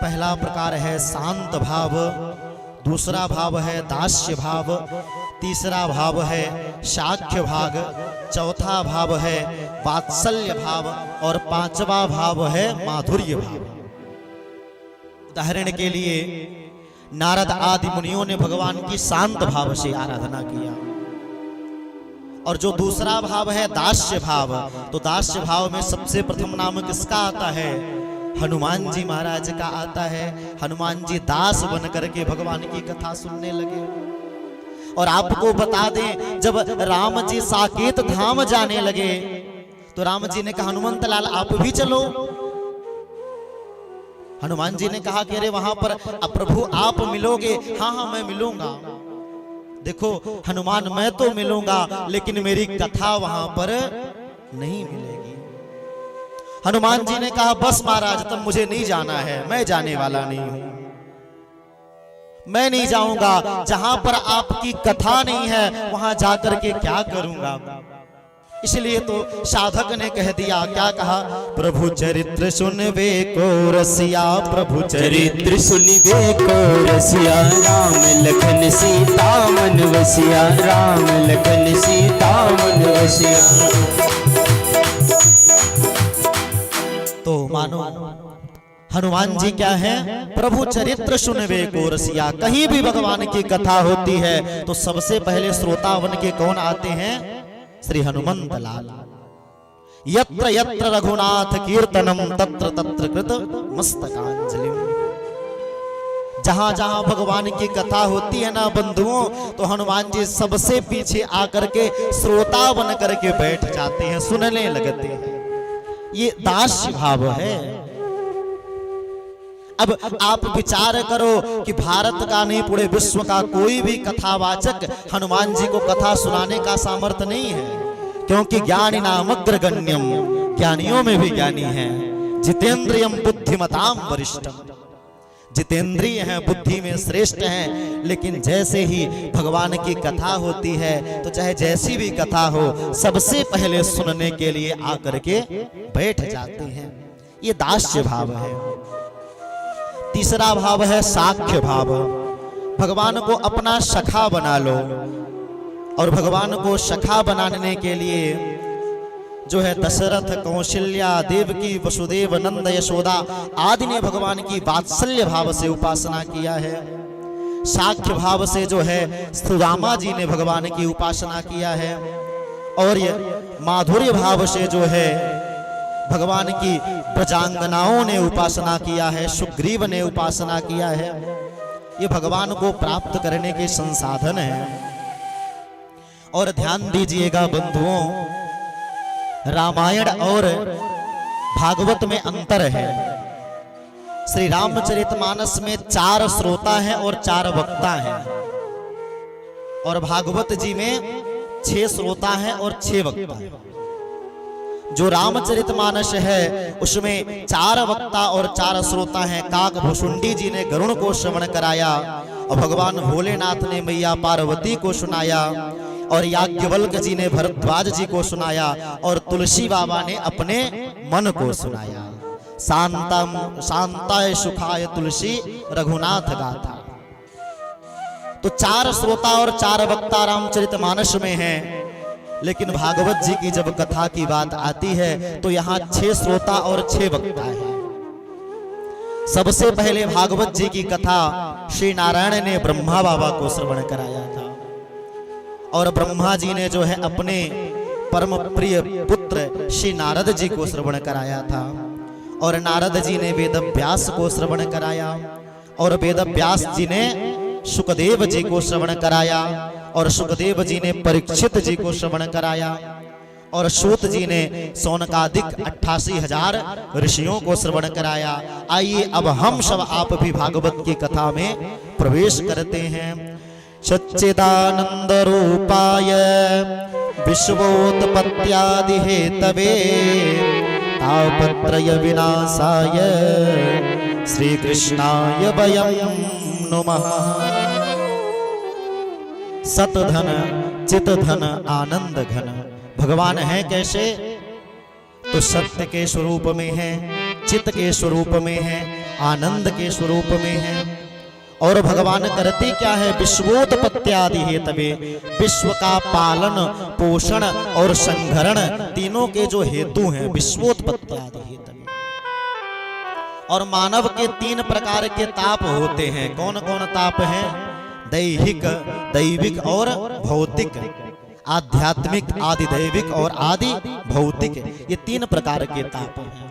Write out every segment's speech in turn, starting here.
पहला प्रकार है शांत भाव, दूसरा भाव है दास्य भाव, तीसरा भाव है शाख्य भाग, चौथा भाव है वात्सल्य भाव और पांचवा भाव है माधुर्य भाव। उदाहरण के लिए नारद आदि मुनियों ने भगवान की शांत भाव से आराधना किया। और जो दूसरा भाव है दास्य भाव, तो दास्य भाव में सबसे प्रथम नाम किसका आता है? हनुमान जी महाराज का आता है। हनुमान जी दास बन करके भगवान की कथा सुनने लगे। और आपको बता दें, जब राम जी साकेत धाम जाने लगे तो राम जी ने कहा हनुमंत लाल आप भी चलो। हनुमान जी ने कहा कि अरे वहां पर प्रभु आप मिलोगे? हाँ हाँ मैं मिलूंगा। देखो हनुमान मैं तो मिलूंगा लेकिन मेरी कथा वहां पर नहीं मिलेगी। हनुमान जी ने कहा बस महाराज तब मुझे नहीं जाना है, मैं जाने वाला नहीं हूं, मैं नहीं जाऊंगा। जहां पर आपकी कथा नहीं है वहां जाकर के क्या करूंगा। इसलिए तो साधक ने कह दिया, क्या कहा? प्रभु चरित्र सुनवे को रसिया, प्रभु चरित्र सुनवे को रसिया, राम लखन सीता मन वसिया, राम लखन सीता मन वसिया। तो मानो हनुमान जी क्या है? प्रभु चरित्र सुनवे को रसिया। कहीं भी भगवान की कथा होती है तो सबसे पहले श्रोता बन के कौन आते हैं? श्री हनुमंत लाल। यत्र यत्र रघुनाथ कीर्तनम तत्र तत्र कृत मस्तकांजलि। जहां जहां भगवान की कथा होती है ना बंधुओं, तो हनुमान जी सबसे पीछे आकर के श्रोता बन करके बैठ जाते हैं, सुनने लगते हैं। ये दास्य भाव है। अब आप विचार करो कि भारत का नहीं पूरे विश्व का कोई भी कथावाचक हनुमान जी को कथा सुनाने का सामर्थ्य नहीं है, क्योंकि ज्ञानी नाम अग्रगण्यम, ज्ञानियों में भी ज्ञानी है। जितेंद्रियम बुद्धिमताम वरिष्ठम, जितेंद्रिय हैं, बुद्धि में श्रेष्ठ हैं। लेकिन जैसे ही भगवान की कथा होती है तो चाहे जैसी भी कथा हो सबसे पहले सुनने के लिए आकर के बैठ जाते हैं। ये दास्य भाव है। तीसरा भाव है साख्य भाव। भगवान को अपना सखा बना लो। और भगवान को सखा बनाने के लिए जो है दशरथ, कौशल्या, देवकी, वसुदेव, नंद, यशोदा आदि ने भगवान की वात्सल्य भाव से उपासना किया है। साख्य भाव से जो है सुदामा जी ने भगवान की उपासना किया है। और ये माधुर्य भाव से जो है भगवान की प्रजांगनाओं ने उपासना किया है, सुग्रीव ने उपासना किया है। ये भगवान को प्राप्त करने के संसाधन हैं। और ध्यान दीजिएगा बंधुओं, रामायण और भागवत में अंतर है। श्री रामचरितमानस में 4 श्रोता हैं और 4 वक्ता हैं, और भागवत जी में 6 श्रोता हैं और 6 वक्ता हैं। जो रामचरितमानस है उसमें 4 वक्ता और 4 श्रोता हैं। काकभुषुंडी जी ने गरुण को श्रवण कराया, और भगवान भोलेनाथ ने मैया पार्वती को सुनाया, और याज्ञवल्क जी ने भरद्वाज जी को सुनाया, और तुलसी बाबा ने अपने मन को सुनाया। शांतम शांताय सुखाय तुलसी रघुनाथ गाथा। तो 4 श्रोता और 4 वक्ता रामचरितमानस में हैं। लेकिन भागवत जी की जब कथा की बात आती है तो यहाँ 6 श्रोता और 6 वक्ता है। सबसे पहले भागवत जी की कथा श्री नारायण ने ब्रह्मा बाबा को श्रवण कराया था, और ब्रह्मा जी ने जो है अपने परम प्रिय पुत्र श्री नारद जी को श्रवण कराया था। और नारद जी ने वेद व्यास को श्रवण कराया, और वेद व्यास जी ने सुखदेव जी को श्रवण कराया, और सुखदेव जी ने परीक्षित जी को श्रवण कराया, और सूत जी ने सौनकादिक 88,000 ऋषियों को श्रवण कराया। आइए अब हम सब आप भी भागवत की कथा में प्रवेश करते हैं। सच्चिदानंद रूपाय विश्वोत्पत्त्यादि हेतवे तापत्रय विनाशाय श्री कृष्णाय वयं नुमः। सतधन चितधन आनंद घन। भगवान है कैसे? तो सत्य के स्वरूप में है, चित्त के स्वरूप में है, आनंद के स्वरूप में हैं। और भगवान करते क्या है, विश्वोत्पत्त्यादि हेतवे, विश्व का पालन पोषण और संघरण तीनों के जो हेतु हैं, विश्वोत्पत्त्यादि हेतवे। और मानव के 3 प्रकार के ताप होते हैं। कौन कौन ताप हैं? दैहिक, दैविक और भौतिक। आध्यात्मिक, आदि दैविक और आदि भौतिक, ये 3 प्रकार के ताप हैं।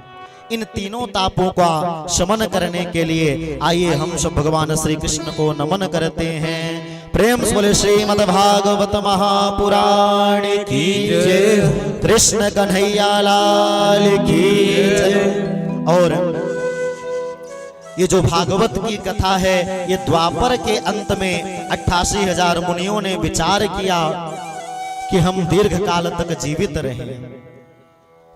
इन तीनों तापों का शमन करने के लिए आइए हम सब भगवान श्री कृष्ण को नमन करते हैं। प्रेम से बोले श्रीमद् भागवत महापुराण की जय, कृष्ण कन्हैया लाल की जय। और ये जो भागवत की कथा है, ये द्वापर के अंत में 88,000 मुनियों ने विचार किया कि हम दीर्घ काल तक जीवित रहें।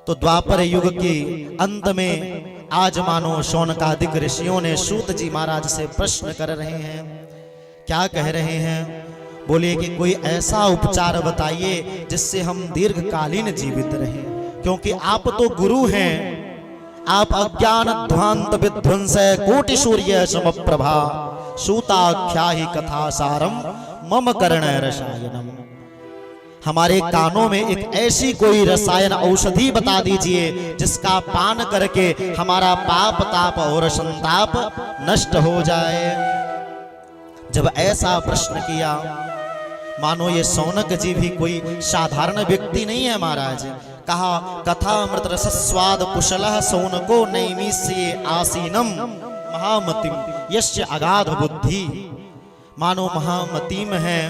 तो द्वापर युग की अंत में आज मानो शौनकादिक ऋषियों ने सूत जी महाराज से प्रश्न कर रहे हैं। क्या कह रहे हैं? बोले कि कोई ऐसा उपचार बताइए जिससे हम दीर्घकालीन जीवित रहें, क्योंकि आप तो गुरु हैं। आप अज्ञान ध्वांत विध्वंस कोटि सूर्य समप्रभा, सूताख्या ही कथा सारम मम कर्ण रसायनम। हमारे कानों में एक ऐसी कोई रसायन औषधि बता दीजिए जिसका पान करके हमारा पाप ताप और संताप नष्ट हो जाए। जब ऐसा प्रश्न किया, मानो ये शौनक जी भी कोई साधारण व्यक्ति नहीं है महाराज। कहा, कथामृत रसस्वाद कुशलः शौनको नैमिष्ये आसीनम महामतिम यस्य अगाध बुद्धि। मानो महामतिम है